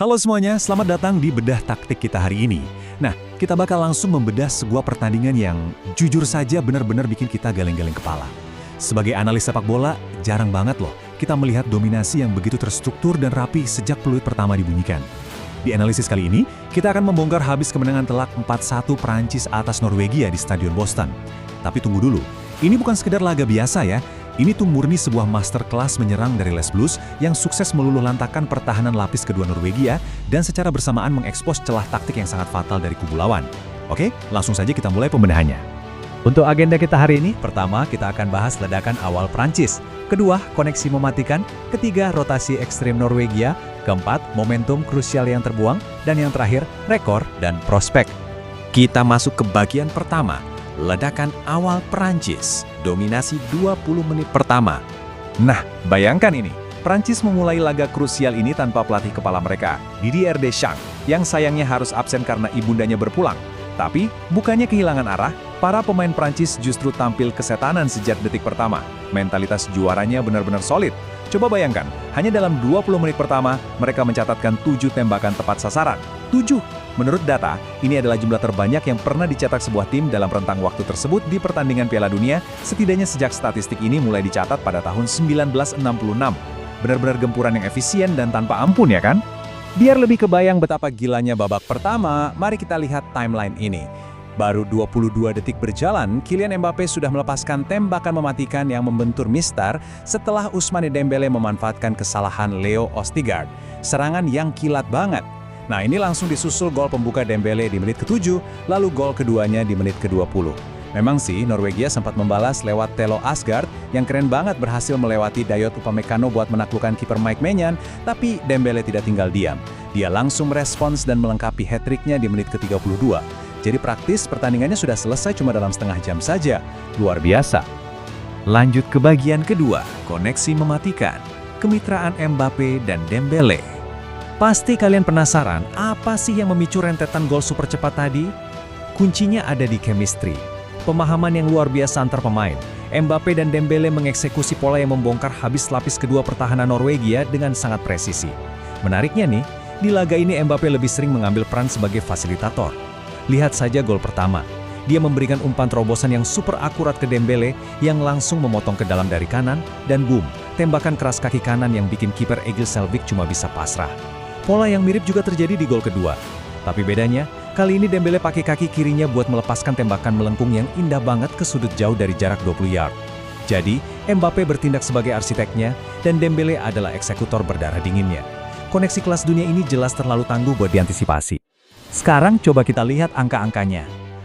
Halo semuanya, selamat datang di Bedah Taktik kita hari ini. Nah, kita bakal langsung membedah sebuah pertandingan yang jujur saja benar-benar bikin kita geleng-geleng kepala. Sebagai analis sepak bola, jarang banget loh kita melihat dominasi yang begitu terstruktur dan rapi sejak peluit pertama dibunyikan. Di analisis kali ini, kita akan membongkar habis kemenangan telak 4-1 Prancis atas Norwegia di Stadion Boston. Tapi tunggu dulu, ini bukan sekedar laga biasa ya. Ini tuh murni sebuah masterclass menyerang dari Les Blues yang sukses meluluh lantakan pertahanan lapis kedua Norwegia dan secara bersamaan mengekspos celah taktik yang sangat fatal dari kubu lawan. Oke, langsung saja kita mulai pembedahannya. Untuk agenda kita hari ini, pertama kita akan bahas ledakan awal Prancis, kedua koneksi mematikan, ketiga rotasi ekstrim Norwegia, keempat momentum krusial yang terbuang, dan yang terakhir rekor dan prospek. Kita masuk ke bagian pertama. Ledakan awal Prancis, dominasi 20 menit pertama. Nah, bayangkan ini, Prancis memulai laga krusial ini tanpa pelatih kepala mereka, Didier Deschamps, yang sayangnya harus absen karena ibundanya berpulang. Tapi, bukannya kehilangan arah, para pemain Prancis justru tampil kesetanan sejak detik pertama. Mentalitas juaranya benar-benar solid. Coba bayangkan, hanya dalam 20 menit pertama, mereka mencatatkan 7 tembakan tepat sasaran. 7! Menurut data, ini adalah jumlah terbanyak yang pernah dicetak sebuah tim dalam rentang waktu tersebut di pertandingan Piala Dunia, setidaknya sejak statistik ini mulai dicatat pada tahun 1966. Benar-benar gempuran yang efisien dan tanpa ampun ya kan? Biar lebih kebayang betapa gilanya babak pertama, mari kita lihat timeline ini. Baru 22 detik berjalan, Kylian Mbappe sudah melepaskan tembakan mematikan yang membentur mistar setelah Ousmane Dembélé memanfaatkan kesalahan Leo Ostigard. Serangan yang kilat banget. Nah, ini langsung disusul gol pembuka Dembélé di menit ke-7, lalu gol keduanya di menit ke-20. Memang sih, Norwegia sempat membalas lewat Telo Asgard yang keren banget berhasil melewati Dayot Upamecano buat menaklukkan kiper Mike Maignan, tapi Dembélé tidak tinggal diam. Dia langsung merespons dan melengkapi hat-tricknya di menit ke-32. Jadi praktis pertandingannya sudah selesai cuma dalam setengah jam saja. Luar biasa. Lanjut ke bagian kedua, koneksi mematikan. Kemitraan Mbappe dan Dembélé. Pasti kalian penasaran, apa sih yang memicu rentetan gol super cepat tadi? Kuncinya ada di chemistry. Pemahaman yang luar biasa antar pemain. Mbappe dan Dembélé mengeksekusi pola yang membongkar habis lapis kedua pertahanan Norwegia dengan sangat presisi. Menariknya nih, di laga ini Mbappe lebih sering mengambil peran sebagai fasilitator. Lihat saja gol pertama. Dia memberikan umpan terobosan yang super akurat ke Dembélé yang langsung memotong ke dalam dari kanan, dan boom, tembakan keras kaki kanan yang bikin kiper Egil Selvik cuma bisa pasrah. Pola yang mirip juga terjadi di gol kedua. Tapi bedanya, kali ini Dembélé pakai kaki kirinya buat melepaskan tembakan melengkung yang indah banget ke sudut jauh dari jarak 20 yard. Jadi, Mbappe bertindak sebagai arsiteknya, dan Dembélé adalah eksekutor berdarah dinginnya. Koneksi kelas dunia ini jelas terlalu tangguh buat diantisipasi. Sekarang coba kita lihat angka-angkanya.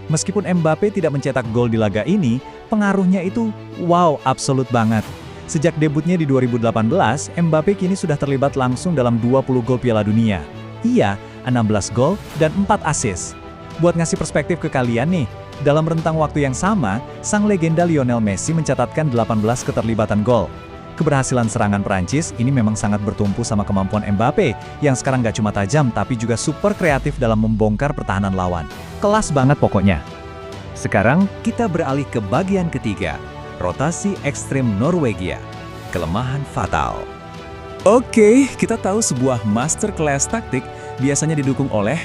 Meskipun Mbappe tidak mencetak gol di laga ini, pengaruhnya itu wow, absolut banget. Sejak debutnya di 2018, Mbappe kini sudah terlibat langsung dalam 20 gol Piala Dunia. Iya, 16 gol dan 4 assist. Buat ngasih perspektif ke kalian nih, dalam rentang waktu yang sama, sang legenda Lionel Messi mencatatkan 18 keterlibatan gol. Keberhasilan serangan Prancis ini memang sangat bertumpu sama kemampuan Mbappe, yang sekarang gak cuma tajam tapi juga super kreatif dalam membongkar pertahanan lawan. Kelas banget pokoknya. Sekarang, kita beralih ke bagian ketiga. Rotasi ekstrim Norwegia. Kelemahan fatal. Oke, kita tahu sebuah masterclass taktik biasanya didukung oleh,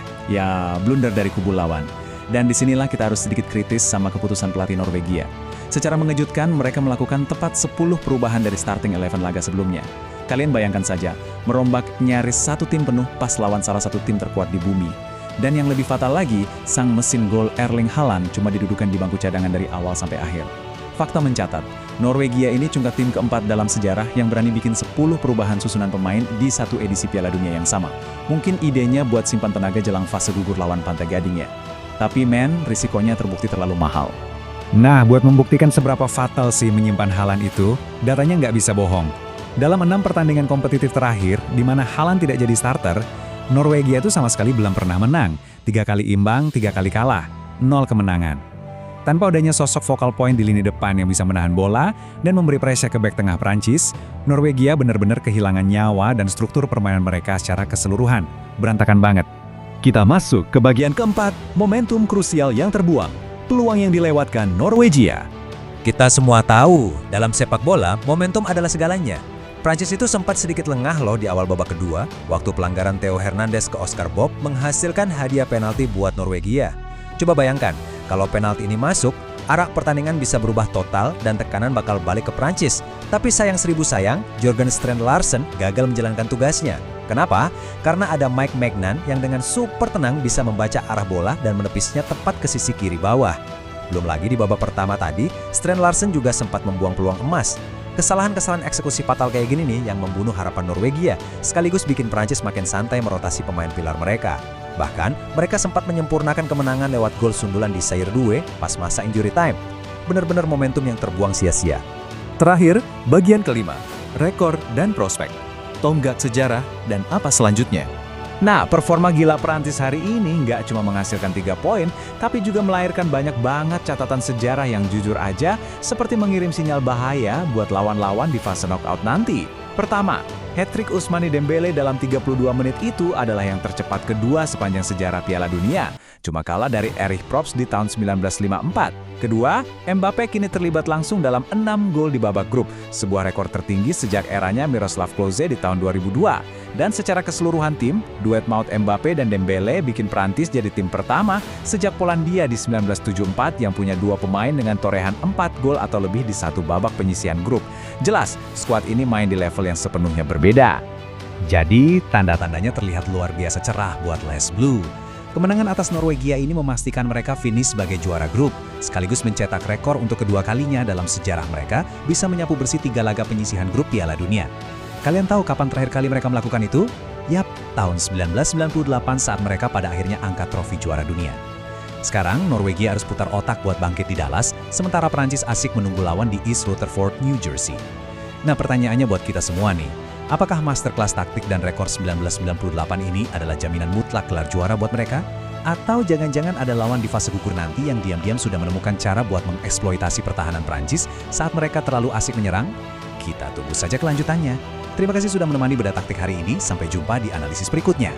blunder dari kubu lawan. Dan disinilah kita harus sedikit kritis sama keputusan pelatih Norwegia. Secara mengejutkan, mereka melakukan tepat 10 perubahan dari starting 11 laga sebelumnya. Kalian bayangkan saja, merombak nyaris satu tim penuh pas lawan salah satu tim terkuat di bumi. Dan yang lebih fatal lagi, sang mesin gol Erling Haaland cuma didudukan di bangku cadangan dari awal sampai akhir. Fakta mencatat, Norwegia ini cuma tim keempat dalam sejarah yang berani bikin 10 perubahan susunan pemain di satu edisi Piala Dunia yang sama. Mungkin idenya buat simpan tenaga jelang fase gugur lawan Pantai Gading ya. Tapi risikonya terbukti terlalu mahal. Nah, buat membuktikan seberapa fatal sih menyimpan Haaland itu, datanya nggak bisa bohong. Dalam 6 pertandingan kompetitif terakhir, di mana Haaland tidak jadi starter, Norwegia itu sama sekali belum pernah menang. 3 kali imbang, 3 kali kalah, 0 kemenangan. Tanpa adanya sosok focal point di lini depan yang bisa menahan bola dan memberi pressure ke bek tengah Prancis, Norwegia benar-benar kehilangan nyawa dan struktur permainan mereka secara keseluruhan. Berantakan banget. Kita masuk ke bagian keempat, momentum krusial yang terbuang. Peluang yang dilewatkan Norwegia. Kita semua tahu, dalam sepak bola, momentum adalah segalanya. Prancis itu sempat sedikit lengah loh di awal babak kedua, waktu pelanggaran Theo Hernandez ke Oscar Bob menghasilkan hadiah penalti buat Norwegia. Coba bayangkan, kalau penalti ini masuk, arah pertandingan bisa berubah total dan tekanan bakal balik ke Prancis. Tapi sayang seribu sayang, Jørgen Strand Larsen gagal menjalankan tugasnya. Kenapa? Karena ada Mike Maignan yang dengan super tenang bisa membaca arah bola dan menepisnya tepat ke sisi kiri bawah. Belum lagi di babak pertama tadi, Strand Larsen juga sempat membuang peluang emas. Kesalahan-kesalahan eksekusi fatal kayak gini nih yang membunuh harapan Norwegia, sekaligus bikin Prancis makin santai merotasi pemain pilar mereka. Bahkan, mereka sempat menyempurnakan kemenangan lewat gol sundulan di Sayer Due pas masa injury time. Benar-benar momentum yang terbuang sia-sia. Terakhir, bagian kelima, rekor dan prospek. Tonggak sejarah dan apa selanjutnya? Nah, performa gila Prancis hari ini nggak cuma menghasilkan 3 poin, tapi juga melahirkan banyak banget catatan sejarah yang jujur aja, seperti mengirim sinyal bahaya buat lawan-lawan di fase knockout nanti. Pertama, hat-trick Ousmane Dembele dalam 32 menit itu adalah yang tercepat kedua sepanjang sejarah Piala Dunia. Cuma kalah dari Erich Props di tahun 1954. Kedua, Mbappe kini terlibat langsung dalam 6 gol di babak grup, sebuah rekor tertinggi sejak eranya Miroslav Klose di tahun 2002. Dan secara keseluruhan tim, duet maut Mbappe dan Dembele bikin Prancis jadi tim pertama sejak Polandia di 1974 yang punya 2 pemain dengan torehan 4 gol atau lebih di satu babak penyisihan grup. Jelas, skuad ini main di level yang sepenuhnya berbeda. Jadi, tanda-tandanya terlihat luar biasa cerah buat Les Bleus. Kemenangan atas Norwegia ini memastikan mereka finish sebagai juara grup, sekaligus mencetak rekor untuk kedua kalinya dalam sejarah mereka bisa menyapu bersih 3 laga penyisihan grup Piala Dunia. Kalian tahu kapan terakhir kali mereka melakukan itu? Yap, tahun 1998 saat mereka pada akhirnya angkat trofi juara dunia. Sekarang, Norwegia harus putar otak buat bangkit di Dallas, sementara Prancis asik menunggu lawan di East Rutherford, New Jersey. Nah, pertanyaannya buat kita semua nih, apakah masterclass taktik dan rekor 1998 ini adalah jaminan mutlak gelar juara buat mereka? Atau jangan-jangan ada lawan di fase gugur nanti yang diam-diam sudah menemukan cara buat mengeksploitasi pertahanan Prancis saat mereka terlalu asik menyerang? Kita tunggu saja kelanjutannya. Terima kasih sudah menemani bedah taktik hari ini, sampai jumpa di analisis berikutnya.